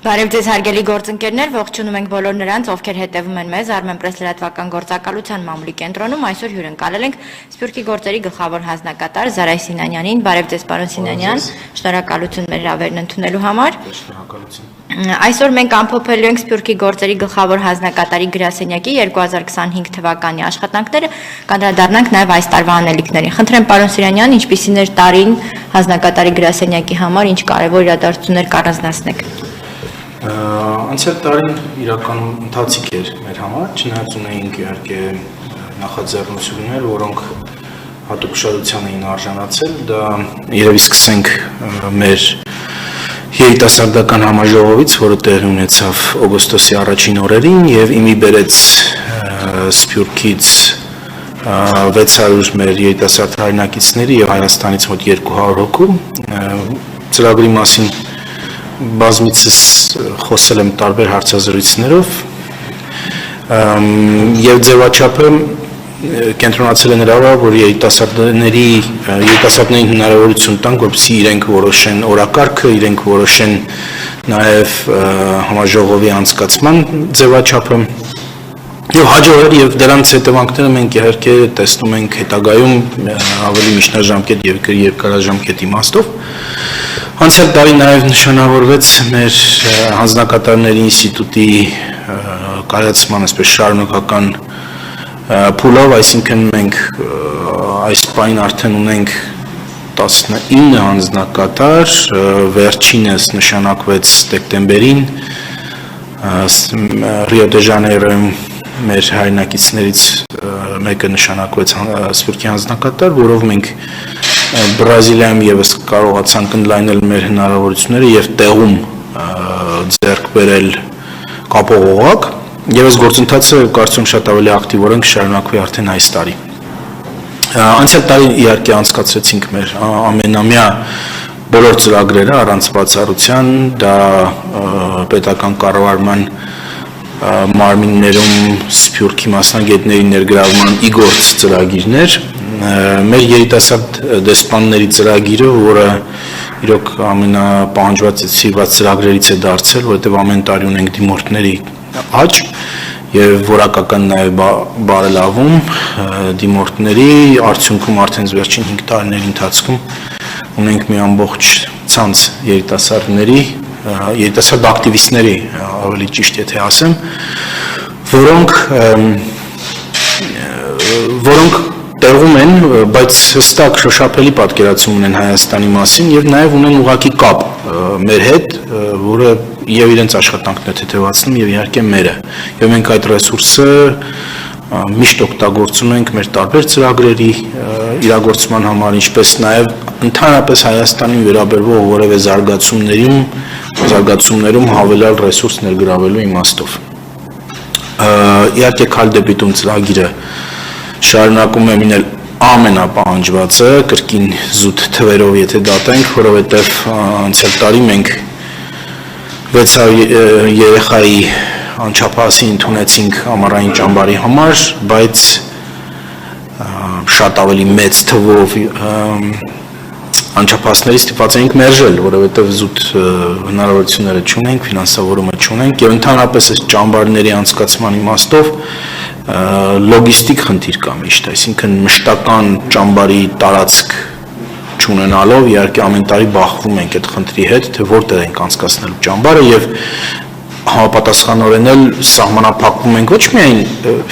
Բարև ձեզ հարգելի գործընկերներ, ողջունում ենք բոլոր նրանց, ովքեր հետևում են մեզ Armenpress լրատվական գործակալության մամուլի կենտրոնում, այսօր հյուրընկալել ենք Սփյուռքի գործերի գլխավոր հանձնակատար Զարայ Սինանյանին, բարև ձեզ պարոն Սինանյան, շնորհակալություն մեր հրավերն ընդունելու համար։ Շնորհակալություն։ Այսօր մենք ամփոփելու ենք Սփյուռքի գործերի գլխավոր հանձնակատարի գրասենյակի 2025 թվականի աշխատանքները, կանդրադառնանք նաև այս տարվա անելիքներին։ Խնդրեմ պարոն Սինանյան, ինչպիսին էր տարին հանձնակատարի գրասենյակի համար, ինչ կարևոր իրադարձություններ կառանձնացնեք։ Անցյալ տարին իրականում ընթացիկ էր մեր համար, չնայած ունեինք իհարկե նախաձեռնություններ, որոնք հատուկ ուշադրության էին արժանացել, դա երևի սկսենք մեր երիտասարդական համաժողովից, որը տեղի ունեցավ օգոստոսի առաջին օրերին եւ իմի բերեց Սփյուռքից 600 մեր երիտասարդ հայրենակիցների եւ Հայաստանից մոտ 200 հոգու ծրագրի մասին բազմիցս խոսել եմ տարբեր հարցազրույցներով եւ ձևաչափը կենտրոնացել է նրա վրա, որ երիտասարդներին հնարավորություն տանք, որպեսզի իրենք որոշեն օրակարգը, իրենք որոշեն նաեւ համաժողովի անցկացման ձևաչափը եւ հաջողել եւ դրանց հետևանքները մենք իհարկե տեսնում ենք հետագայում ավելի միջնաժամկետ եւ երկարաժամկետ իմաստով։ Անցյալ տարի նաև նշանավորվեց մեր հանձնակատարների ինստիտուտի կայացման այսպես շարունակական փուլով, այսինքն մենք այս պայն արդեն ունենք 19 հանձնակատար, վերջինս նշանակվեց դեկտեմբերին Ռիո դե Ժանեյրոյում մեր հայրենակիցներից մեկը նշանակվեց Սփյուռքի հանձնակատար, որով մենք Բրազիլիայում եւս կարողացանք ընդլայնել մեր հնարավորությունները եւ տեղում ձեռք բերել կապող օղակ եւ այս գործընթացը կարծում շատ ավելի ակտիվորեն կշարունակվի արդեն այս տարի։ Անցյալ տարի իհարկե անցկացրեցինք մեր ամենամյա բոլոր ծրագրերը առանց բացառության, դա պետական կառավարման մարմիններում Սփյուռքի մասնագետների ներգրավման իգործ ծրագիրներ, մեր երիտասարդ դեսպանների ծրագիրը, որը իրոք ամենապահանջված ծրագրերից է դարձել, որովհետև ամեն տարի ունենք դիմորդների աճ եւ որակական նաեւ բարելավում դիմորդների արդյունքում արդեն վերջին 5 տարիների ընթացքում ունենք մի ամբողջ ցանց երիտասարդների, երիտասարդ ակտիվիստների, ավելի ճիշտ եթե ասեմ, որոնք տեղում են, բայց հստակ շոշափելի պատկերացում ունեն Հայաստանի մասին եւ նաեւ ունեն ուղղակի կապ մեր հետ, որը եւ իրենց աշխատանքն է թեթևացնում եւ իհարկե մերը։ Եվ մենք այդ ռեսուրսը միշտ օգտագործում ենք մեր տարբեր ծրագրերի իրագործման համար, ինչպես նաեւ ընդհանրապես Հայաստանին վերաբերվող որևէ զարգացումներում հավելյալ ռեսուրս ներգրավելու իմաստով։ Իհարկե քայլ դեպի տուն ծրագիրը շարունակում է մինել ամենապահանջվածը, կրկին զուտ թվերով եթե դատենք, որովհետև անցյալ տարի մենք 600 երեխայի անչափահասի ընդունեցինք ամառային ճամբարի համար, բայց շատ ավելի մեծ թվով անչափահասների ստիպված էինք մերժել, որովհետև զուտ հնարավորությունները չունենք, ֆինանսավորումը չունենք եւ ընդհանրապես այս ճամբարների անցկացման իմաստով լոգիստիկ խնդիր կա միշտ, այսինքն մշտական ճամբարի տարածք չունենալով իհարկե ամեն տարի բախվում ենք այդ խնդրի հետ, թե որտեղ ենք անցկացնելու ճամբարը եւ համապատասխանորեն էլ սահմանափակվում ենք ոչ միայն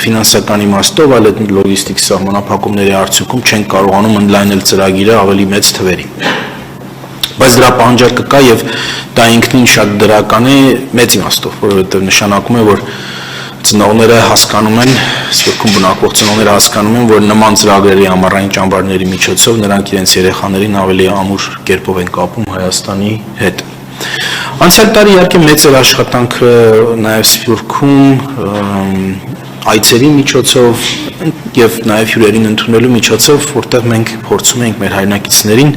ֆինանսական իմաստով, այլ այդ լոգիստիկ սահմանափակումների արդյունքում չենք կարողանում ընդլայնել ծրագիրը ավելի մեծ թվերի։ Բայց դրա պահանջարկը կա եւ դա ինքնին շատ դրական է մեծ իմաստով, որովհետեւ նշանակում է, որ ծնողները հասկանում են, Սփյուռքում բնակվող ծնողները հասկանում են, որ նման ծրագրերի ամառային ճամբարների միջոցով նրանք իրենց երեխաներին ավելի ամուր կերպով են կապում Հայաստանի հետ։ Անցյալ տարի իհարկե մեծ էր աշխատանքը նաև Սփյուռքում այցերի միջոցով եւ նաև հյուրերին ընդունելու միջոցով, որտեղ մենք փորձում ենք մեր հայրենակիցներին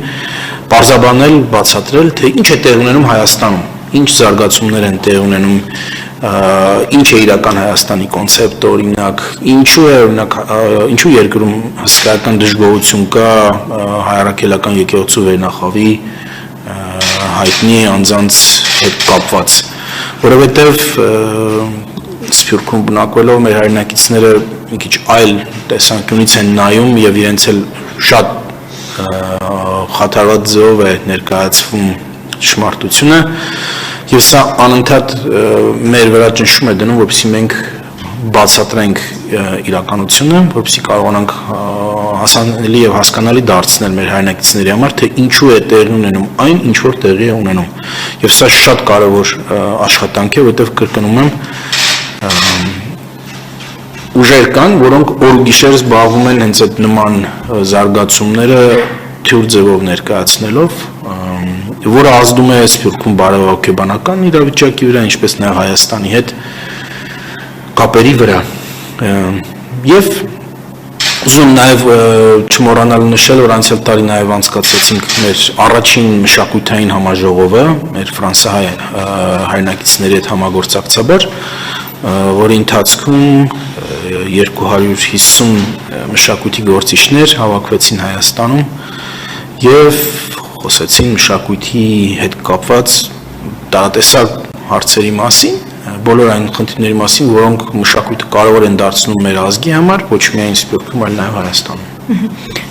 բարձաբանել, բացատրել, թե ինչ է տեղ ունենում Հայաստանում, ինչ զարգացումներ են տեղ ունենում, ինչ է իրական Հայաստանի կոնցեպտը, օրինակ, ինչու երկրում հսկայական դժգոհություն կա հայրաքելական եկեղեցու վերնախավի հայտնի անձանց հետ կապված, որովհետև Սփյուռքում բնակվելով մեր հայրենակիցները մի քիչ այլ տեսանկյունից են նայում եւ իրենց էլ շատ խաթարված ձևով է ներկայացվում ճշմարտությունը եւ սա անընդհատ մեր վրա ճնշում է դնում, որպեսզի մենք բացատրենք իրականությունը, որպեսզի կարողանանք հասանելի եւ հասկանալի դարձնել մեր հայրենակիցների համար, թե ինչու է տեղի ունենում այն, ինչ որ տեղի է ունենում։ Եվ սա շատ կարևոր աշխատանք է, որովհետեւ կրկնում եմ ուժեր կան, որոնք օր ու գիշեր զբաղվում են հենց այդ նման զարգացումները թյուր ձևով ներկայացնելով, որը ազդում է Սփյուռքում բարեհոգեբանական իրավիճակի վրա, ինչպես նաև Հայաստանի հետ կապերի վրա։ Եվ ուզում նաև չմոռանալ նշել, որ անցյալ տարի նաև անցկացրեցինք մեր առաջին մշակութային համաժողովը, մեր ֆրանսահայ հայրենակիցների հետ համագործակցաբար, որի ընթացքում 250 մշակույթի գործիչներ հավաքվեցին Հայաստանում եւ խոսեցին մշակույթի հետ կապված տարատեսակ հարցերի մասին, բոլոր այն խնդիրների մասին, որոնք մշակույթը կարևոր են դարձնում մեր ազգի համար, ոչ միայն Սփյուռքում, այլ նաև Հայաստանում։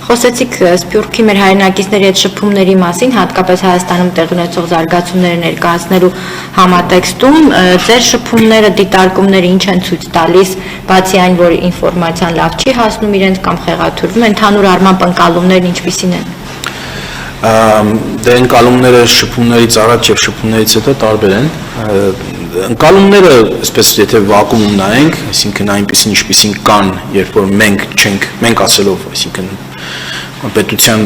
Խոսեցիք Սփյուռքի մեր հայրենակիցների հետ շփումների մասին, հատկապես Հայաստանում տեղի ունեցող զարգացումները ներկայացնելու համատեքստում, ձեր շփումները, դիտարկումները ինչ են ցույց տալիս, բացի այն, որ ինֆորմացիան լավ չի հասնում իրենց կամ խեղաթյուրվում, ընդհանուր առմամբ ընկալումներն ինչպիսին են։ Դե ընկալումները շփումներից առաջ եւ շփումներից հետո տարբեր են։ Ընկալումները, այսպես եթե վակուում նայենք, այսինքն այնպեսին ինչպեսին կան, երբ որ մենք ասելով, այսինքն պետության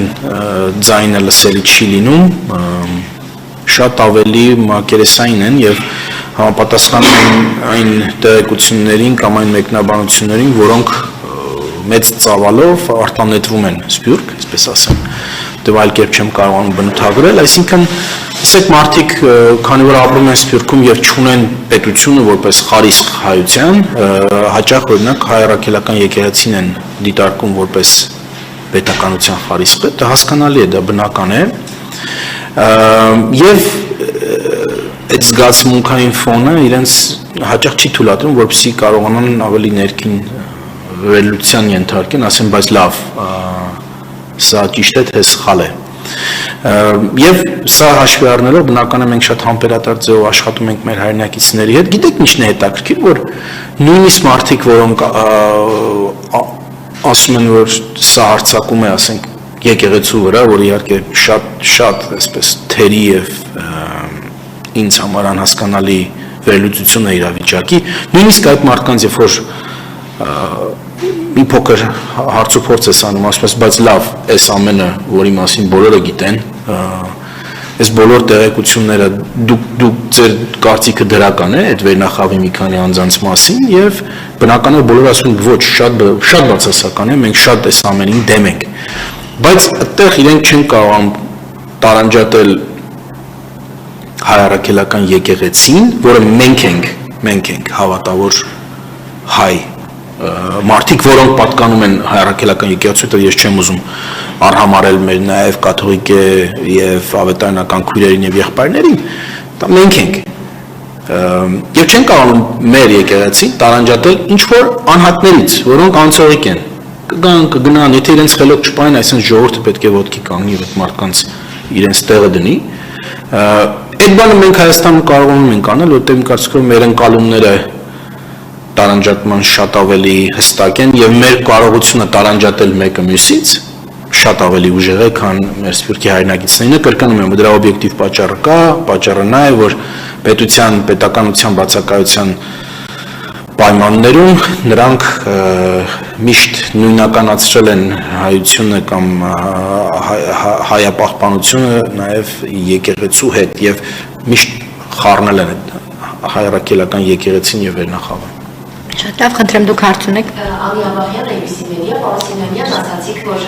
ձայնը լսելի չի լինում, շատ ավելի մակերեսային են եւ համապատասխանում են այն տեղեկություններին կամ այն մեկնաբանություններին, որոնք մեծ ծավալով արտանետվում են Սփյուռք, այսպես ասեմ, դե այլ կերպ չեմ կարողանում բնութագրել, այսինքն ասեք մարդիկ, քանի որ ապրում են Սփյուռքում եւ չունեն պետությունը որպես խարիսխ հայության, հաճախ օրինակ հայ առաքելական եկեղեցին են դիտարկում որպես պետականության խարիսխը, դա հասկանալի է, դա բնական է, եւ այդ զգացմունքային ֆոնը իրենց հաճախ չի թույլատրում, որպեսզի կարողանան ավելի ներքին վերլուծության ենթարկեն, ասեն, բայց լավ, սա ճիշտ է, թե սխալ է։ Եվ սա հաշվի առնելով բնական է մենք շատ համբերատար ձևով աշխատում ենք մեր հայրենակիցների հետ։ Գիտեք ինչն է հետաքրքիր, որ նույնիսկ մարդիկ, որոնք ասում են, որ սա հարձակում է, ասենք, եկեղեցու վրա, որ իհարկե շատ այսպես թերի եւ ինձ համար անհասկանալի վերլուծություն է իրավիճակի, նույնիսկ այդ մարդկանց երբ որ մի փոքր հարցուփորձ է անում, ասում ես, բայց լավ, այս ամենը, որի մասին բոլորը գիտեն, այս բոլոր տեղեկությունները դուք ձեր կարծիքը դրական է այդ վերնախավի մի քանի անձանց մասին եւ բնականաբար բոլորը ասում են ոչ, շատ բացասական է, մենք շատ այս ամենին դեմ ենք։ Բայց այդտեղ իրենք չեն կարողանում տարանջատել հայ առաքելական եկեղեցին, որը մենք ենք հավատավոր հայ մարդիկ, որոնք պատկանում են հայ առաքելական եկեղեցու, ես չեմ ուզում արհամարել մեր նաև կաթողիկ եւ ավետարանական քույրերին եւ եղբայրներին, դա մենք ենք։ Եվ չեն կարողանում մեր եկեղեցին տարանջատել ինչ որ անհատներից, որոնք անցողիկ են։ Կգնան, եթե իրենց խելոք չպային, այսինքն ժողովուրդը պետք է ոտքի կանգնի եւ այդ մարդկանց իրենց տեղը դնի։ Այդ բանը մենք Հայաստանում կարողանում ենք անել, որտեղ իմ կարծիքով մեր ընկալումները տարանջատման շատ ավելի հստակ են եւ մեր կարողությունը տարանջատել մեկը մյուսից շատ ավելի ուժեղ է, քան մեր Սփյուռքի հայրենակիցներինը, կրկնում եմ, դրա օբյեկտիվ պատճառը կա, պատճառը նա է, որ պետականության բացակայության պայմաններում նրանք միշտ նույնականացրել են հայությունը կամ հայապահպանությունը նաև եկեղեցու հետ եւ միշտ խառնել են հայ առաքելական եկեղեցին եւ վերնախավը։ Շատ լավ, խնդրեմ դուք հարց ունեք։ Ալի Աբախյանը, ABC-Media, Պարասիմյանյան ասացիք, որ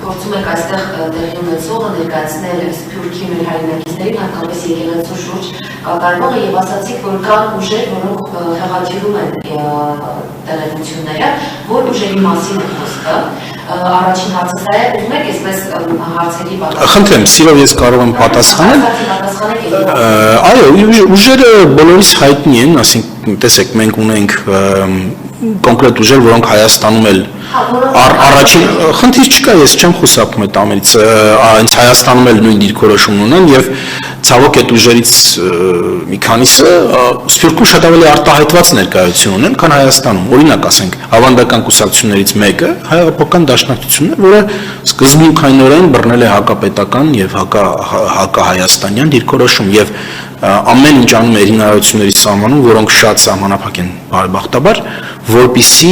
փորձում եք այստեղ տեղի ունեցողը ներկայացնել Սփյուռքի մեր հայրենակիցներին, հատկապես եկեղեցու շուրջ կատարվողը եւ ասացիք, որ կան ուժեր, որոնք հեղաթյուրում են տեղեկությունները, որ ուժերի մասին է խոսքը, Առաջին հարցը սա է, ուզում եք այսպես հարցերի պատասխան։ Խնդրեմ, սիրով ես կարող եմ պատասխանել։ Այո, ուժերը բոլորիս հայտնի են, ասենք, տեսեք, մենք ունենք կոնկրետ ուժեր, որոնք Հայաստանում էլ առաջին խնդիր չկա, ես չեմ խուսափում այդ ամենից, հենց Հայաստանում էլ նույն դիրքորոշումն ունեն եւ ցավոք այդ ուժերից մի քանիսը Սփյուռքում շատ ավելի արտահայտված ներկայություն ունեն, քան Հայաստանում։ Օրինակ ասենք, ավանդական կուսակցություններից մեկը Հայ-Հեղափոխական Դաշնակցությունն է, որը սկզբունքայնորեն բռնել է հակապետական եւ հակահայաստանյան դիրքորոշում եւ ամեն ինչ անում է հինարությունների սահմանում, որոնք շատ սահմանափակ են բարեբախտաբար, որպիսի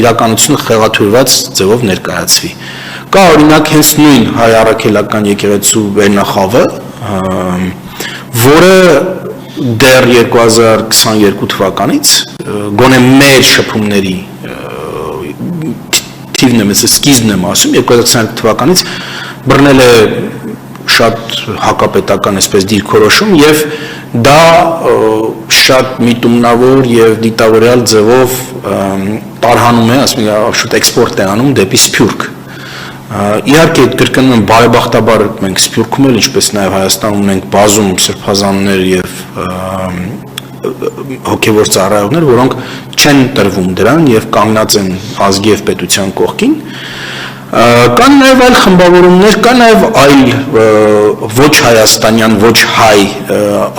իրականությունը խեղաթյուրված ձևով ներկայացվի։ Կա օրինակ հենց նույն հայ առաքելական եկեղեցու վերնախավը, որը դեռ 2022 թվականից գոնե մեր շփումների թիվն եմ, սկիզբն եմ ասում, 2022 թվականից բռնել է շատ հակապետական այսպես դիրքորոշում եւ դա շատ միտումնավոր եւ դիտավորյալ ձևով տարհանում է, ասում ենք, շուտ էքսպորտ է անում դեպի Սփյուռք։ Իհարկե կրկնում եմ բարեբախտաբար մենք Սփյուռքում էլ ինչպես նաեւ Հայաստանում ունենք բազում սրբազաններ եւ հոգեվոր ծառայողներ, որոնք չեն տրվում դրան եւ կանգնած են ազգի եւ պետության կողքին։ Կան նաև այլ խմբավորումներ, կան նաև այլ ոչ հայաստանյան, ոչ հայ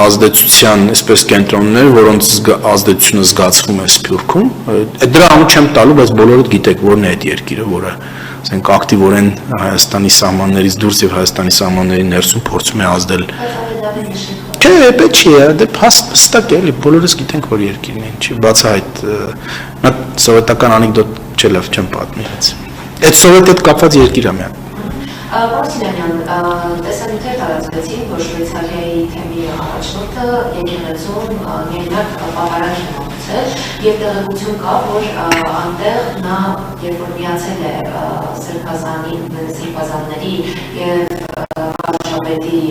ազդեցության այսպես կենտրոններ, որոնց ազդեցությունը զգացվում է Սփյուռքում։ Դրա անունը չեմ տալու, բայց բոլորդ գիտեք որն է այդ երկիրը, որը ասենք ակտիվորեն Հայաստանի սահմաններից դուրս եւ Հայաստանի սահմանների ներսում փորձում է ազդել։ Չէ, պետք չի, դե հստակ է, էլի բոլորս գիտենք որ երկիրն է, չի բացահայտ։ Նա սովետական անեկդոտ չէ, լավ չեմ պատմի հենց։ Այդ սովետետ կապված երկիր է միան։ Պարսինյանյան, տեսանյութեր տարածվեցին, որ Շվեյցարիայի թեմի առաջնորդը եկեղեցում միայնակ պահարան է մատուցել եւ տեղեկություն կա, որ անտեղ նա երբ որ միացել է սրբազանների եւ Արշավետի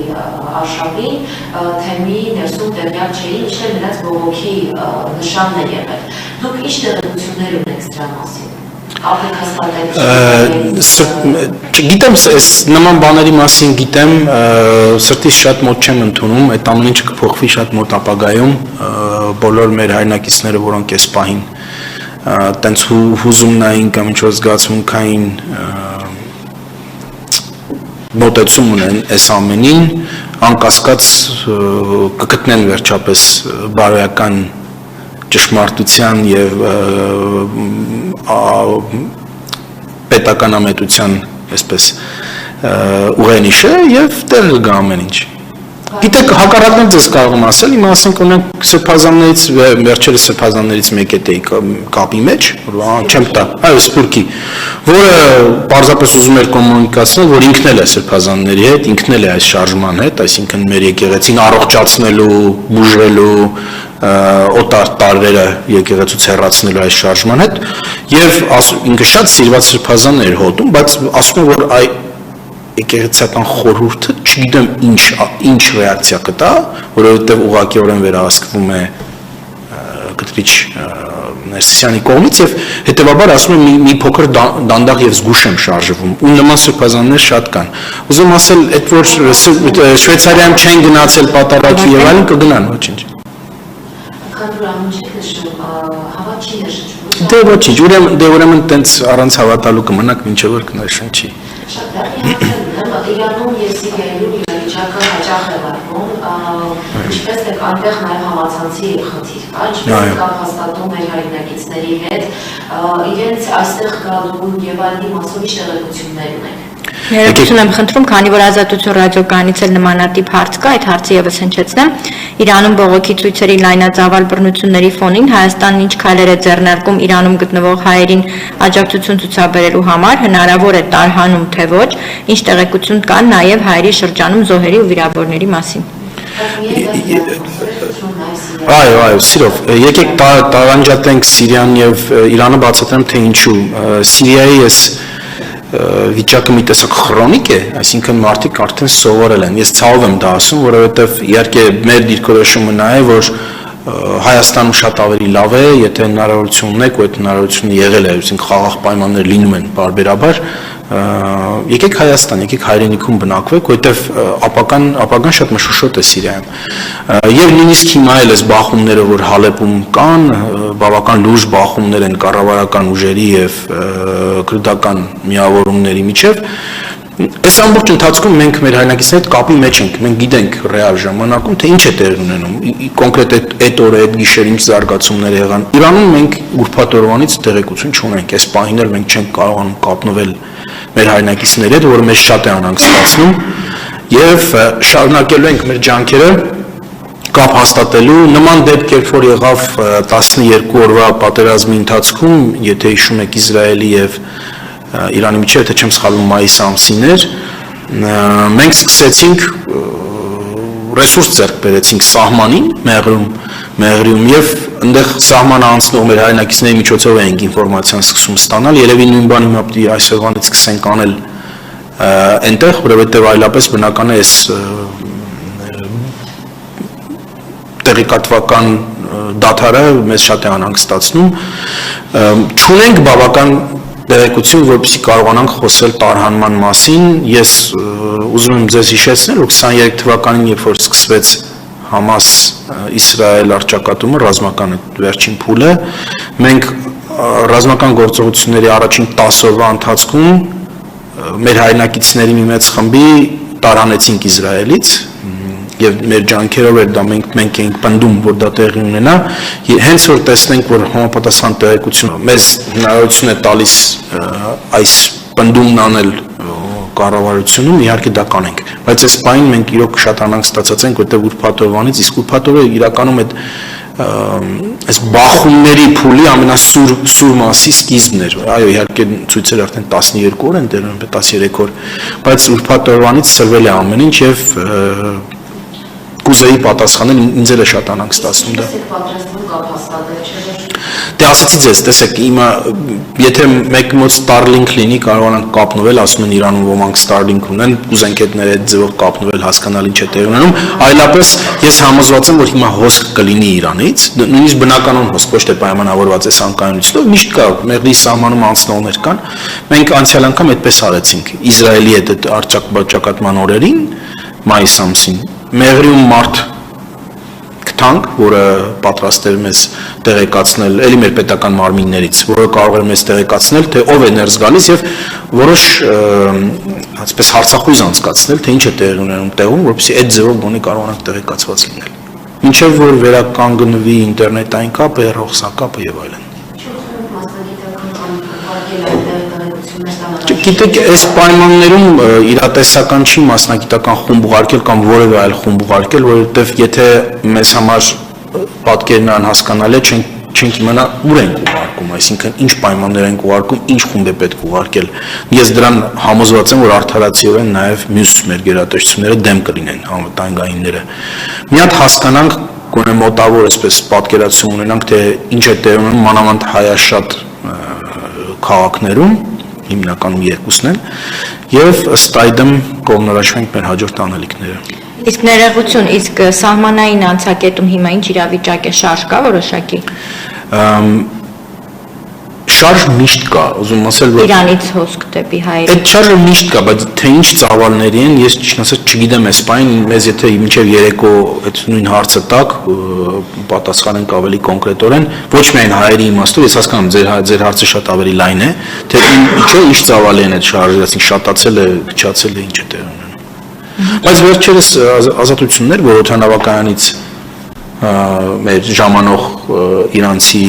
արշավին, թեմի ներսում տեղյակ չէին, ինչն է նրանց բողոքի նշանն է եղել։ Դուք ինչ տեղեկություններ ունեք դրա մասին։ Գիտեմ, այս նման բաների մասին գիտեմ, սրտից շատ մոտ չեմ ընդունում, այդ ամեն ինչը կփոխվի շատ մոտ ապագայում, բոլոր մեր հայրենակիցները, որոնք այս պահին տենց հուզումնային կամ ինչ-որ զգացմունքային մոտեցում ունեն այս ամենին, անկասկած կգտնեն վերջապես բարոյական ճշմարտության եւ պետական ամետության այսպես ուղենիշը եւ տեղ կգա ամեն ինչ։ Գիտեք, հակառակն ձեզ կարող եմ ասել, իմ ասենք օրինակ սրբազաններից վերջերս սրբազաններից մեկ է կապի մեջ, չեմ տա, այո Սփյուռքի, որը պարզապես ուզում էր կոմունիկացնել, որ ինքն էլ է սրբազանների հետ, ինքն էլ է այս շարժման հետ, այսինքն մեր եկեղեցին առողջացնելու, բուժվելու օտար տարրերը եկեղեցուց հեռացնելու այս շարժման հետ եւ ինքը շատ սիրված սրբազան էր հոտում, բայց ասում է որ եկեղեցական խորհուրդը չգիտեմ ինչ ռեակցիա կտա, որովհետեւ ուղղակիորեն վերահսկվում է կտրիչ Ներսիսյանի կողմից եւ հետեւաբար ասում եմ մի փոքր դանդաղ եւ զգուշ եմ շարժվում ու նման սրբազաններ շատ կան։ Ուզում ասել այդ որ Շվեյցարիայում չեն գնացել պատարակի եւ այլն կգնան, ոչինչ։ Դե ոչինչ, ուրեմն տենց առանց հավատալու կմնաք մինչև որ կնշնչի։ Շատ լավ, Իրանում եւ Սիրիայում իրավիճակը հաճախ է վարվում, ինչպես թե այնտեղ նաեւ համացանցի խնդիր կա, ինչպես կապ հաստատում մեր հայրենակիցների հետ, իրենց այստեղ գալու եւ այլնի մասով ինչ տեղեկություններ ունենք։ Ներողություն եմ խնդրում, քանի որ Ազատություն ռադիոկայանից էլ նմանատիպ հարց կա, այդ հարցը եւս հնչեցնեմ։ Իրանում բողոքի ցույցերի լայնածավալ բռնությունների ֆոնին Հայաստանն ինչ քայլեր է ձեռնարկում Իրանում գտնվող հայերին աջակցություն ցուցաբերելու համար, հնարավոր է տարհանում թե ոչ, ինչ տեղեկություն կան նաեւ հայերի շրջանում զոհերի ու վիրավորների մասին։ Այո, սիրով, եկեք տարանջատենք Սիրիան եւ Իրանը բացատրեմ թե ինչու։ Սիրիայի այս վիճակը մի տեսակ քրոնիկ է, այսինքն մարդիկ արդեն սովորել են։ Ես ցավում եմ դա ասում, որովհետև իհարկե մեր դիրքորոշումը նա է, որ Հայաստանում շատ ավելի լավ է, եթե հնարավորություն ունեք, ու այդ հնարավորությունը եղել է, այսինքն խաղաղ պայմաններ լինում են բարբերաբար, եկեք Հայաստան, եկեք հայրենիքում բնակվեք, որովհետև ապագան շատ մշուշոտ է Սիրիայում։ Եվ նույնիսկ հիմա էլ այս բախումները, որ Հալեպում կան, բավական լուրջ բախումներ են կառավարական ուժերի եւ քրդական միավորումների միջև, այս ամբողջ ընթացքում մենք մեր հայրենակիցների հետ կապի մեջ ենք, մենք գիտենք ռեալ ժամանակում, թե ինչ է տեղի ունենում, կոնկրետ այդ օրը, այդ գիշեր ինչ զարգացումներ եղան։ Իրանում մենք ուրբաթ օրվանից տեղեկություն չունենք, այս պահին էլ մենք չենք կարողանում կապնվել մեր հայրենակիցների հետ, որը մեզ շատ է անհանգստացնում, եւ շարունակելու ենք մեր ջանքերը կապ հաստատելու նման դեպք, երբ որ եղավ 12 օրվա պատերազմի ընթացքում, եթե հիշում եք Իսրայելի եւ Իրանի միջև, եթե չեմ սխալվում, մայիս ամսին էր, մենք սկսեցինք ռեսուրս ձեռք բերեցինք սահմանին, Մեղրիում եւ այնտեղ սահմանը անցնող մեր հայրենակիցների միջոցով էինք ինֆորմացիան սկսում ստանալ, երևի նույն բանը հիմա պիտի այսօրվանից սկսենք անել այնտեղ, որովհետեւ այլապես բնական է այս տեղեկատվական դադարը մեզ շատ է անհանգստացնում, չունենք բավական տեղեկություն, որպեսզի կարողանանք խոսել տարհանման մասին, ես ուզում եմ ձեզ հիշեցնել, որ 23 թվականին, երբ որ սկսվեց Համաս-Իսրայել առճակատումը, ռազմական վերջին փուլը, մենք ռազմական գործողությունների առաջին 10 օրվա ընթացքում մեր հայրենակիցների մի մեծ խմբի տարանեցինք Իսրայելից, եւ մեր ջանքերով էր դա մենք էինք պնդում, որ դա տեղի ունենա, հենց որ տեսնենք, որ համապատասխան տեղեկությունը մեզ հնարավորություն է տալիս այս պնդումն անել կառավարությունում, իհարկե դա կանենք, բայց այս պահին մենք իրոք շատ անհանգստացած ենք, որտեղ ուրբաթ օրվանից, իսկ ուրբաթ օրը իրականում այս բախումների փուլի ամենասուր մասի սկիզբն էր, այո, իհարկե ցույցերը արդեն 12 օր են տերում, 13 օր, բայց ուրբաթ օրվանից սրվել է ամեն ինչ եւ կուզեի պատասխանել, ինձ էլ է շատ անհանգստացնում դա։ Դե ասացի ձեզ, տեսեք, իմը եթե մեկ մոտ Starlink լինի, կարողանանք կապնվել, ասում են Իրանում ոմանք Starlink ունեն, կուզենք այդներ այդ ձևով կապնվել, հասկանալ ինչ է տեղի ունենում, այլապես ես համոզված եմ, որ հիմա հոսք կլինի Իրանից, նույնիսկ բնականon հոսք, ոչ թե պայմանավորված է անկայունությունով, միշտ կա, Մեղրի սահմանում անցնողներ կան, մենք անցյալ անգամ այդպես արեցինք, Իսրայելի հետ այդ առճակատման օրերին, մայիս ամսին Մեղրիում մարդ գտանք, որը պատրաստ էր մեզ տեղեկացնել, էլի մեր պետական մարմիններից, որը կարող էր մեզ տեղեկացնել, թե ով է ներս գալիս եւ որոշ այսպես հարցախույզ անցկացնել, թե ինչ է տեղի ունենում տեղում, որպեսզի այդ ձևով գոնե կարողանանք տեղեկացված լինել։ Մինչեւ որ վերականգնվի ինտերնետային կապը, հեռախոսակապը եւ այլն։ Գիտեք, այս պայմաններում իրատեսական չի մասնագիտական խումբ ուղարկել կամ որևէ այլ խումբ ուղարկել, որովհետև եթե մեզ համար պատկերն անհասկանալի է, չենք իմանա ուր ենք ուղարկում, այսինքն ինչ պայմաններ ենք ուղարկում, ինչ խումբ է պետք ուղարկել։ Ես դրան համոզված եմ, որ արդարացիորեն նաև մյուս մեր գերատեսչությունները դեմ կլինեն, անվտանգայինները։ Մի հատ հասկանանք, գոնե մոտավոր այսպես պատկերացում ունենանք, թե ինչ է տեղի ունենում մանավանդ հայաշատ քաղաքներում, հիմնականում երկուսն են, եւ ըստ այդմ կողմնորոշվենք մեր հաջորդ անելիքները։ Իսկ ներողություն, իսկ սահմանային անցակետում հիմա ինչ իրավիճակ է, շարժ կա որոշակի։ Շարժ միշտ կա, ուզում ասել, որ Իրանից հոսք դեպի հայեր։ Այդ շարժը միշտ կա, բայց թե ինչ ծավալների են, ես ճիշտ ասած չգիտեմ, այս պայն մեզ եթե մինչև երեկո այդ նույն հարցը տակ պատասխանենք ավելի կոնկրետորեն, ոչ միայն հայերի իմաստով, ես հասկանում ձեր հարցը շատ ավելի լայն է, թե ինչ ծավալի են այդ շարժը, այսինքն շատացել է, քչացել է, ինչ է տեղի ունենում։ Բայց վերջերս ազատություններ, որ օդանավակայանից մեր ժամանող իրանցի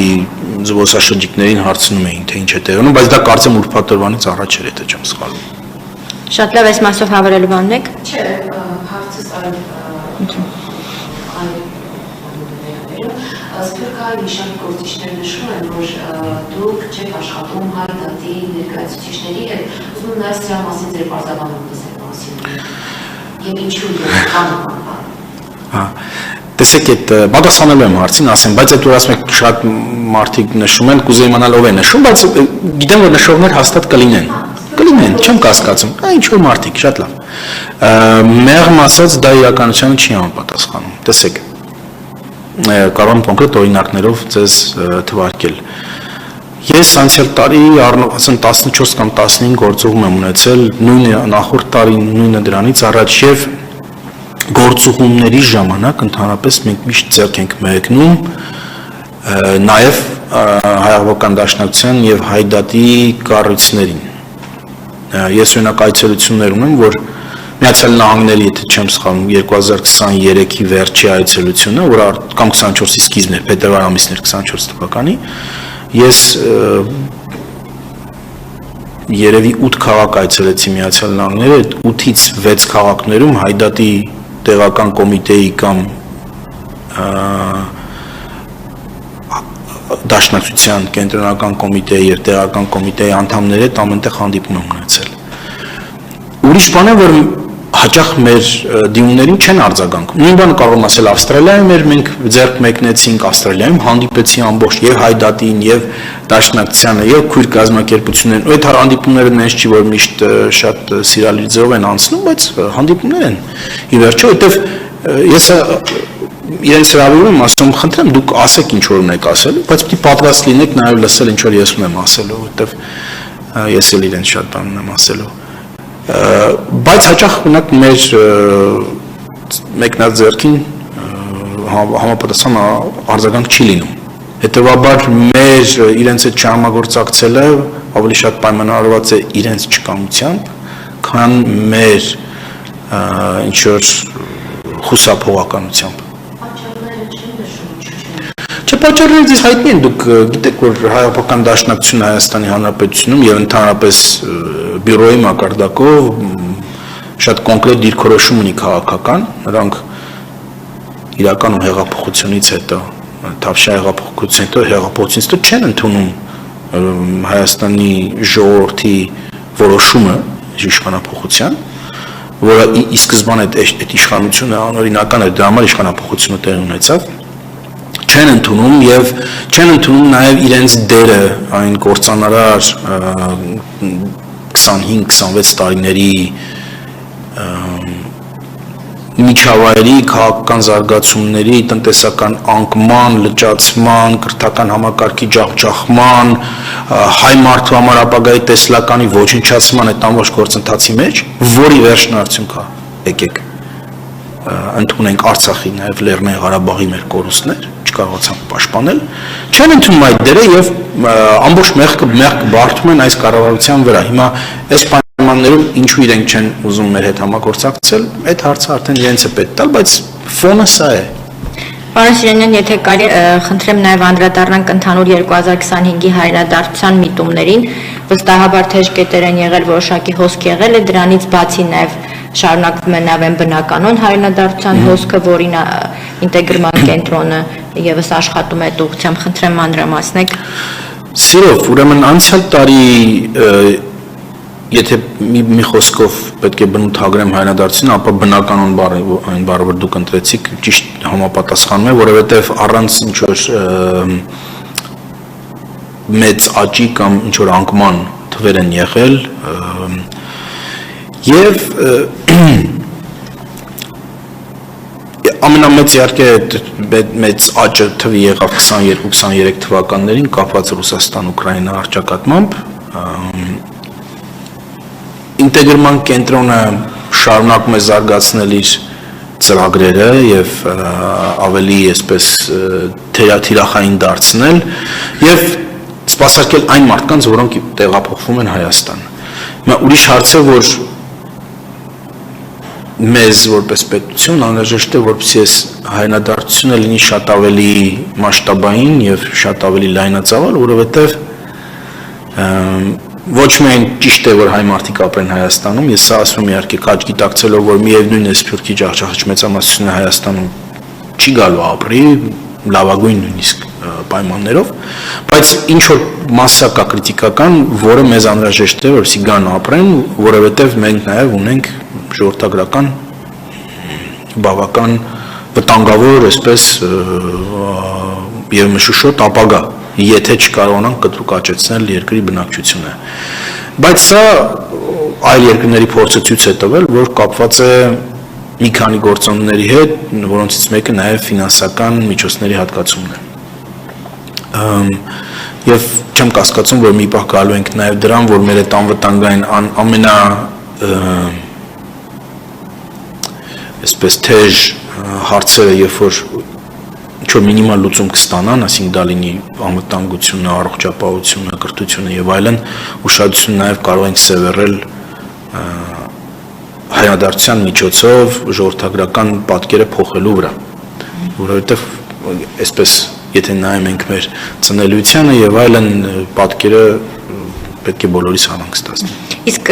զբոսաշրջիկներին հարցնում էին, թե ինչ է տեղի ունենում, բայց դա կարծեմ ուրբաթ օրվանից առաջ էր, եթե չեմ սխալվում։ Շատ լավ, այս մասով հավելելու բան ունեք։ Չէ, հարցս այլ Սփյուռքահայ մի շարք գործիչներ նշում են, որ դուք չեք աշխատում հայ դատի ներկայացուցիչների հետ, ուզում եմ նաև սրա մասին ձեր բարձրաբանում տեսնել մասին։ Եվ ինչու Տեսեք, այդ պատասխանելու եմ հարցին, ասեմ, բայց այդ որ ասում եք շատ մարդիկ նշում են, կուզեի իմանալ ով է նշում, բայց գիտեմ, որ նշողներ հաստատ կլինեն, չեմ կասկածում, ինչ որ մարդիկ, շատ լավ։ Մեղմ ասած դա իրականությանը չի համապատասխանում։ Տեսեք, կարող եմ կոնկրետ օրինակներով ձեզ թվարկել։ Ես անցյալ տարի 14 կամ 15 գործուղում եմ ունեցել, նույնը նախորդ տարի, նույնը դրանից առաջ եւ գործուղումների ժամանակ ընդհանրապես մենք միշտ ձեռք ենք մեկնում նաեւ հայ-աղբական դաշնակցության եւ հայդատի կառույցներին։ Ես օրինակ այցելություններ ունեմ, որ Միացյալ Նահանգների, եթե չեմ սխալվում, 2023-ի վերջի այցելությունը, որ կամ 24-ի սկիզբն է, փետրվար ամիսն էր 24 թվականի, ես երևի 8 քաղաք այցելեցի Միացյալ Նահանգները, այդ 8-ից 6 քաղաքներում հայդատի տեղական կոմիտեի կամ դաշնակցության կենտրոնական կոմիտեի եւ տեղական կոմիտեի անդամների հետ ամենտեղ հանդիպում եմ ունեցել։ Ուրիշ բան է, որ հաճախ մեր դիմումներին չեն արձագանքում։ Նույն բանը կարող եմ ասել Ավստրալիայում էր, մենք ձեռք մեկնեցինք Ավստրալիայում, հանդիպեցի ամբողջ եւ հայդատին եւ դաշնակցությանը եւ քույր կազմակերպություններին։ Այդ հանդիպումները նենց չի, որ միշտ շատ սիրալիր ձևով են անցնում, բայց հանդիպումներ են։ Ի վերջո, որտեվ ես իրենց հրավիրում եմ, ասում եմ, խնդրեմ, դուք ասեք ինչ որ ունեք ասելու, բայց պիտի պատրաստ լինեք նաեւ լսել ինչ որ ես ունեմ ասելու, որտեվ ես էլ իրենց շատ բան ունեմ ասելու։ Բայց հաճախ ունակ մեր մեկնած ձեռքին համապատասխան արձագանք չի լինում։ Հետևաբար մեր իրենց հետ չհամագործակցելը ավելի շատ պայմանավորված է իրենց չկամությամբ, քան մեր ինչ որ խուսափողականությամբ։ Պատճառներից հայտնի են, դուք գիտեք, որ հայ-աղբական դաշնակցությունը Հայաստանի Հանրապետությունում եւ ընդհանրապես բյուրոյի մակարդակով շատ կոնկրետ դիրքորոշում ունի քաղաքական, նրանք իրականում հեղափոխությունից հետո, Թավշյա հեղափոխությունից հետո չեն ընդունում Հայաստանի ժողովրդի որոշումը իշխանափոխության, որը ի սկզբանե այդ իշխանությունը անօրինական էր, դրա համար իշխանափոխությունը տեղի ունեցավ, չեն ընդունում եւ չեն ընդունում նաեւ իրենց դերը այն կործանարար 25-26 տարիների միջավայրի քաղաքական զարգացումների տնտեսական անկման, լճացման, կրթական համակարգի ջախջախման, հայ մարդու համար ապագայի տեսլականի ոչնչացման այդ ամբողջ գործընթացի մեջ, որի վերջնարդյունքա եկեք ընդունենք Արցախի նաև Լեռնային Ղարաբաղի մեր կորուստներ, չկարողացանք պաշտպանել, չեն ընդունում այդ դերը եւ ամբողջ մեղքը բարդում են այս կառավարության վրա։ Հիմա այս պայմաններում ինչու իրենք չեն ուզում մեր հետ համագործակցել, այդ հարցը արդեն իրենց է պետք տալ, բայց ֆոնը սա է։ Պարոն Սիրանյան, եթե կարելի խնդրեմ նաև անդրադառնանք ընդհանուր 2025-ի հայրենադարձության միտումներին, վստահաբար թեժ կետեր են եղել, որոշակի հոսք եղել է, դրանից բացի նաև շարունակվում է նաև բնականոն հայրենադարձության հոսքը, որին ինտեգրման կենտրոնը եւս աշխատում է այդ ուղղությամբ, խնդրեմ մանրամասնեք։ Սիրով, ուրեմն անցյալ տարի եթե մի խոսքով պետք է բնութագրեմ հայրենադարձությունը, ապա բնականոն այն բառը, որ դուք ընտրեցիք, ճիշտ համապատասխանում է, որովհետև առանց ինչ որ մեծ աճի կամ ինչ որ անկման թվեր են եղել եւ ամենամեծ իհարկե մեծ աճը թվի եղավ 22-23 թվականներին կապված Ռուսաստան-Ուկրաինա առճակատմամբ ինտեգրման կենտրոնը շարունակում է զարգացնել իր ծրագրերը եւ ավելի այսպես թիրախային դարձնել եւ սպասարկել այն մարդկանց, որոնք տեղափոխվում են Հայաստան։ Հիմա ուրիշ հարց է, որ մեզ որպես պետություն անհրաժեշտ է, որպեսզի այս հայրենադարձությունը լինի շատ ավելի մասշտաբային եւ շատ ավելի լայնածավալ, որովհետեւ ոչ միայն ճիշտ է, որ հայ մարդիկ ապրեն Հայաստանում, ես սա ասում եմ իհարկե քաջ գիտակցելով, որ միևնույն է Սփյուռքի ջախջախիչ մեծամասնությունը Հայաստանում չի գալու ապրի, լավագույն նույնիսկ պայմաններով, բայց ինչ որ մասսա կա քրիտիկական, որը մեզ անհրաժեշտ է, որպեսզի գան ապրեն, որովհետև մենք նաև ունենք ժողովրդագրական բավական վտանգավոր, այսպես եւ մշուշոտ ապագա, եթե չկարողանանք կտրուկ աճեցնել երկրի բնակչությունը։ Բայց սա այլ երկրների փորձը ցույց է տվել, որ կապված է մի քանի գործոնների հետ, որոնցից մեկը նաև ֆինանսական միջոցների հատկացումն է։ Եվ չեմ կասկածում, որ մի պահ գալու ենք նաև դրան, որ մեր այդ անվտանգային ամենա այսպես թեժ հարցերը, երբ որ ինչ-որ մինիմալ լուծում կստանան, այսինքն դա լինի անվտանգությունը, առողջապահությունը, կրթությունը եւ այլն, ուշադրություն նաև կարող ենք սևեռել հայրենադարձության միջոցով ժողովրդագրական պատկերը փոխելու վրա, որովհետեւ այսպես եթե նայում ենք մեր ծնելիությանը եւ այլն պատկերը պետք է բոլորիս հանանք ստացնի։ Իսկ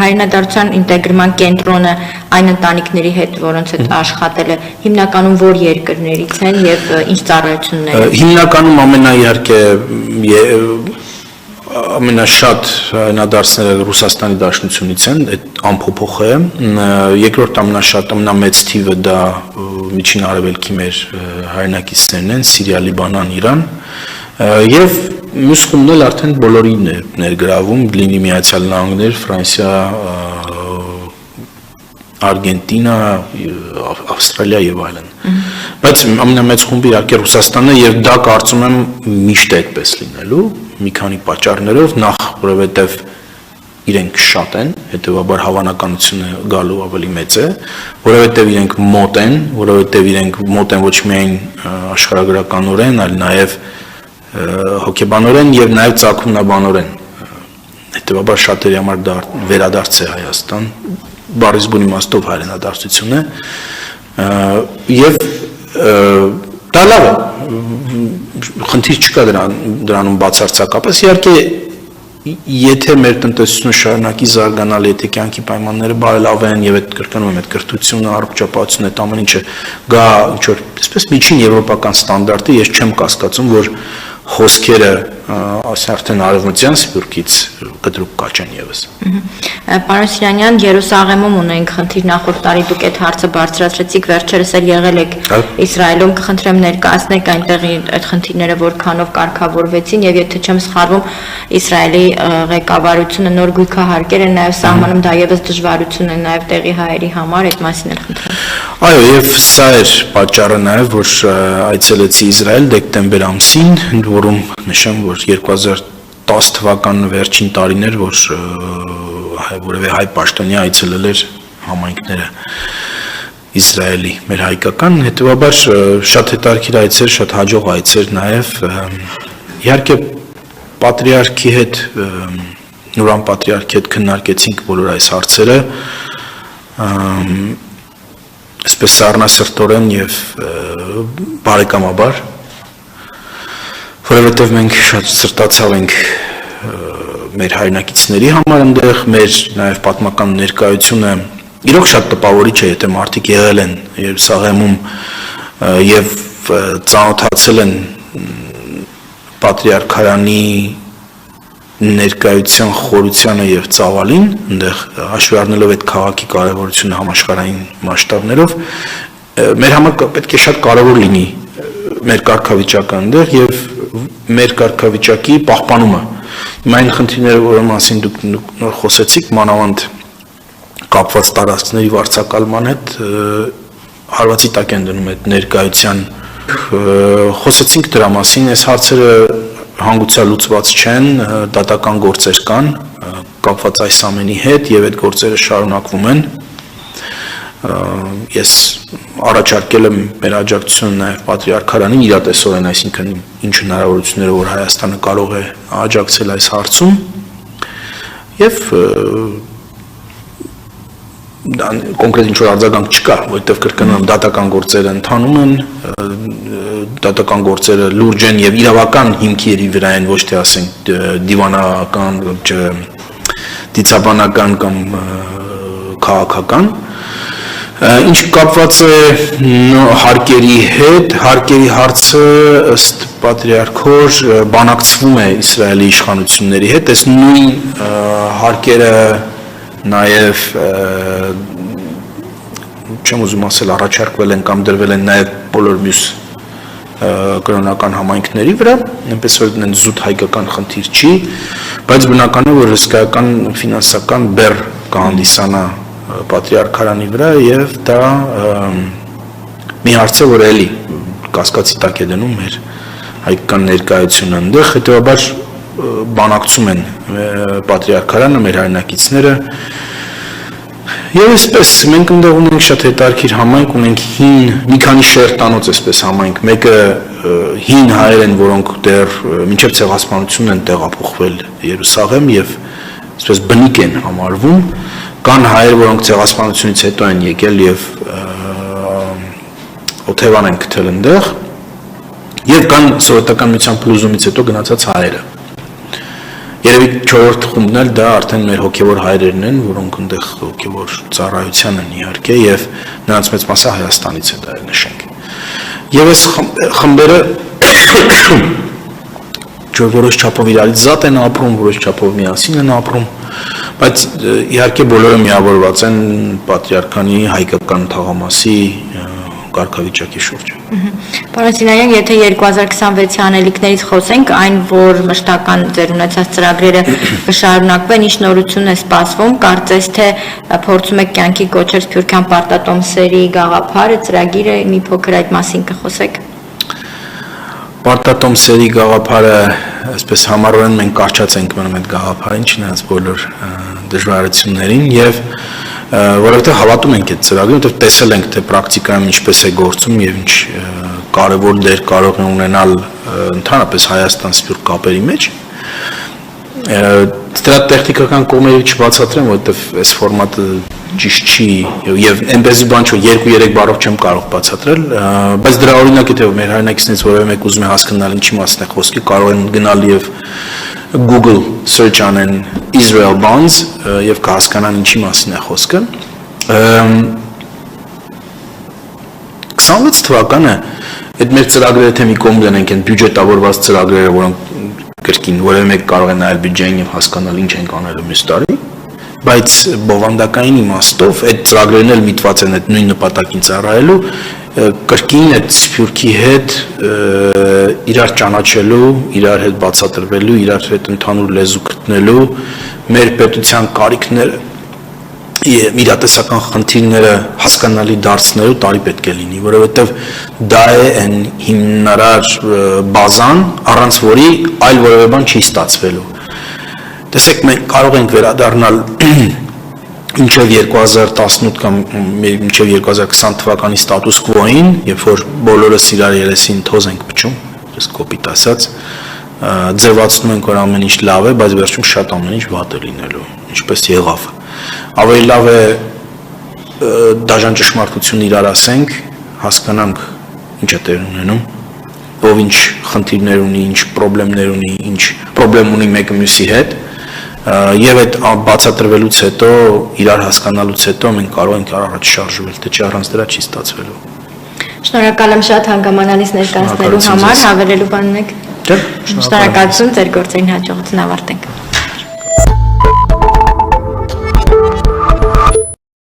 հայրենադարձության ինտեգրման կենտրոնը այն ընտանիքների հետ, որոնց հետ աշխատել է, հիմնականում որ երկրներից են եւ ինչ ծառայություններ։ Հիմնականում իհարկե ամենաշատ հայրենադարձները Ռուսաստանի Դաշնությունից են, այդ անփոփոխ է։ Երկրորդ ամենաշատ ամենամեծ թիվը դա Միջին Արևելքի մեր հայրենակիցներն են, Սիրիա, Լիբանան, Իրան, եւ մյուս խումբն էլ արդեն բոլորին է ներգրավում, լինի Միացյալ Նահանգներ, Ֆրանսիա, Արգենտինա, Ավստրալիա եւ այլն։ Բայց ամենամեծ խումբը իհարկե Ռուսաստանն է եւ դա կարծում եմ միշտ է այդպես լինելու, մի քանի պատճառներով, նախ որովհետեւ իրենք շատ են, հետեւաբար հավանականությունը գալու ավելի մեծ է, որովհետեւ իրենք մոտ են, որովհետեւ իրենք մոտ են ոչ միայն աշխարհագրականորեն, այլ նաեւ հոգեբանորեն եւ նաեւ ծագումնաբանորեն։ Հետեւաբար շատերի համար դա վերադարձ է Հայաստան, բառից բուն իմաստով հայրենադարձություն է եւ դա լավ է, խնդիր չկա դրանում բացարձակապես, իհարկե եթե մեր տնտեսությունը շարունակի զարգանալ, եթե կյանքի պայմանները բարելավեն եւ այդ կրկնում եմ այդ կրթությունը, առողջապահությունը, այդ ամեն ինչը գա ինչ-որ այսպես միջին եվրոպական ստանդարտի, ես չեմ կասկածում, որ խոսքերը արդեն արևմտյան Սփյուռքից կտրուկ կաճեն եւս։ Պարոն Սիրյանյան, Երուսաղեմում ունենք խնդիր, նախորդ տարի դուք այդ հարցը բարձրացրեցիք, վերջերս էլ եղել եք Իսրայելում, կխնդրեմ ներկայացնեք այնտեղի այդ խնդիրները որքանով կարգավորվեցին եւ եթե չեմ սխալվում, Իսրայելի ղեկավարությունը նոր գույքահարկեր է նաեւ սահմանում, դա եւս դժվարություն է նաեւ տեղի հայերի համար, այդ մասին էլ խնդրեմ։ Այո, եւ սա էր պատճառը նաեւ, որ այցելեցի Իսրայել դեկտեմբեր ամսին, ընդ որում նշեմ, որ 2010 թվականն վերջին տարին էր, որ որևէ հայ պաշտոնյա այցելել էր համայնքները Իսրայելի, մեր հայկական, հետեւաբար շատ հետաքրքիր այցեր, շատ հաջող այցեր նաեւ, իհարկե պատրիարքի հետ, Նուրան պատրիարքի հետ քննարկեցինք բոլոր այս հարցերը, այսպես սառնասրտորեն եւ բարեկամաբար, որովհետեւ մենք շատ սրտացավ ենք մեր հայրենակիցների համար այնտեղ, մեր նաեւ պատմական ներկայությունը իրոք շատ տպավորիչ է, եթե մարդիկ եղել են Երուսաղեմում եւ ծանոթացել են պատրիարքարանի ներկայության խորությանը եւ ծավալին, այնտեղ հաշվի առնելով այդ քաղաքի կարեւորությունը համաշխարհային մասշտաբներով, մեր համար պետք է շատ կարեւոր լինի մեր կարգավիճակը այնտեղ եւ մեր կարգավիճակի պահպանումը։ Հիմա այն խնդիրները, որոնց մասին դուք նոր խոսեցիք, մանավանդ կապված տարածքների վարձակալման հետ, հարվածի տակ են դնում այդ ներկայության։ Խոսեցինք դրա մասին, այս հարցերը հանգուցյալ լուծված չեն, դատական գործեր կան, կապված այս ամենի հետ եւ այդ գործերը շարունակվում են։ Ես առաջարկել եմ մեր աջակցությունը նաեւ պատրիարքարանին իրատեսորեն, այսինքն ինչ հնարավորությունները որ Հայաստանը կարող է աջակցել այս հարցում եւ կոնկրետ ինչ-որ արձագանք չկա, որովհետև կրկնում դատական գործերը ընթանում են, դատական գործերը լուրջ են եւ իրավական հիմքերի վրա են, ոչ թե ասենք դիվանական, դիցաբանական կամ քաղաքական։ Ինչ կապված է հարկերի հետ, հարկերի հարցը ըստ պատրիարքոր բանակցվում է Իսրայելի իշխանությունների հետ, այս նույն հարկերը նաև չեմ ուզում ասել առաջարկվել են կամ դրվել են նաև բոլոր մյուս կրոնական համայնքների վրա, այնպես որ դեն զուտ հայկական խնդիր չի, բայց բնական է որ հսկայական ֆինանսական բեռ կհանդիսանա պատրիարքարանի վրա եւ դա մի հարց է, որ էլի կասկածի տակ է դնում մեր հայկական ներկայությունը այնտեղ, հետեւաբար բանակցում են պատրիարքարանը, մեր հայրենակիցները եւ այսպես մենք այնտեղ ունենք շատ հետաքրքիր համայնք, ունենք հին մի քանի շերտանոց այսպես համայնք, մեկը հին հայեր են, որոնք դեռ մինչև ցեղասպանությունն են տեղափոխվել Երուսաղեմ եւ այսպես բնիկ են համարվում, կան հայեր, որոնք ցեղասպանությունից հետո են եկել եւ օթևան են գտել այնտեղ եւ կան սովետական միության փլուզումից հետո գնացած հայերը։ Երևի 4-րդ խումբն էլ դա արդեն մեր հոգեվոր հայրերն են, որոնք այնտեղ հոգեվոր ծառայության են իհարկե եւ նրանց մեծ մասը Հայաստանից է դա նշենք։ Եվ այս խմբերը որոշ չափով իրարից զատ են ապրում, որոշ չափով միասին են ապրում, բայց իհարկե բոլորը միավորված են պատրիարքանի հայկական թաղամասի կարգավիճակի շուրջ։ Պարոն Սինարյան, եթե 2026-ի անելիքներից խոսենք, այն, որ մշտական ձեր ունեցած ծրագրերը կշարունակվեն, ինչ նորություն է սպասվում, կարծես թե փորձում եք կյանքի կոչել Սփյուռքյան պարտատոմսերի գաղափարը, ծրագիրը, մի փոքր այդ մասին կխոսեք։ Պարտատոմսերի գաղափարը, այսպես համառորեն մենք կարճած ենք մնում այդ գաղափարին, չնայած բոլոր դժվարություններին եւ որովհետեւ հավատում ենք այդ ծրագրին, որովհետեւ տեսել ենք թե պրակտիկայում ինչպես է գործում եւ ինչ կարևոր դեր կարող է ունենալ ընդհանրապես Հայաստան-Սփյուռք կապերի մեջ։ Դրա տեխնիկական կողմերը չբացատրեմ, որովհետեւ այս ֆորմատը ճիշտ չի եւ այնպեսի բան չէ, 2-3 բառով չեմ կարող բացատրել, բայց դրա օրինակը թե մեր հայրենակիցներից որևէ մեկ ուզում է հասկանալ ինչի մասն է խոսքը, կարող են գնալ եւ Google search անեն Israel bonds եւ կհասկանան ինչի մասին է խոսքը։ 26 թվականը այդ մեր ծրագրերը թե մի կողմ դնենք այն բյուջետավորված ծրագրերը, որոնք կրկին որևէ մեկ կարող է նայել բյուջեին եւ հասկանալ ինչ ենք անելու մյուս տարի, բայց բովանդակային իմաստով այդ ծրագրերն էլ միտված են այդ նույն նպատակին ծառայելու, կրկին այդ Սփյուռքի հետ իրար ճանաչելու, իրար հետ բացատրվելու, իրար հետ ընդհանուր լեզու գտնելու, մեր պետության կարիքները իրատեսական խնդիրները հասկանալի դարձնելու տարի պետք է լինի, որովհետև դա է այն հիմնարար բազան, առանց որի այլ որևէ բան չի ստացվելու։ Տեսեք, մենք կարող ենք վերադառնալ մինչև 2018 կամ մինչև 2020 թվականի ստատուս կվոին, երբ որ բոլորս իրար երեսին թոզ ենք փչում, ես կոպիտ ասած, ձևացնում ենք, որ ամեն ինչ լավ է, բայց վերջում շատ ամեն ինչ վատ է լինելու, ինչպես եղավ։ Ավելի լավ է դաժան ճշմարտություն իրար ասենք, հասկանանք ինչ է տեղ ունենում, ով ինչ խնդիրներ ունի, ինչ խնդիրներ ունի, ինչ խնդրեմ ունի մեկը մյուսի հետ, եւ այդ բացատրվելուց հետո, իրար հասկանալուց հետո մենք կարող ենք առաջ շարժվել, թե չի առանց դրա չի ստացվելու։ Շնորհակալ եմ շատ հանգամանալից ներկայացնելու համար, հավելելու բան ունեք։ Չէ, շնորհակալություն, ձեր գործերին հաջողություն ավարտենք։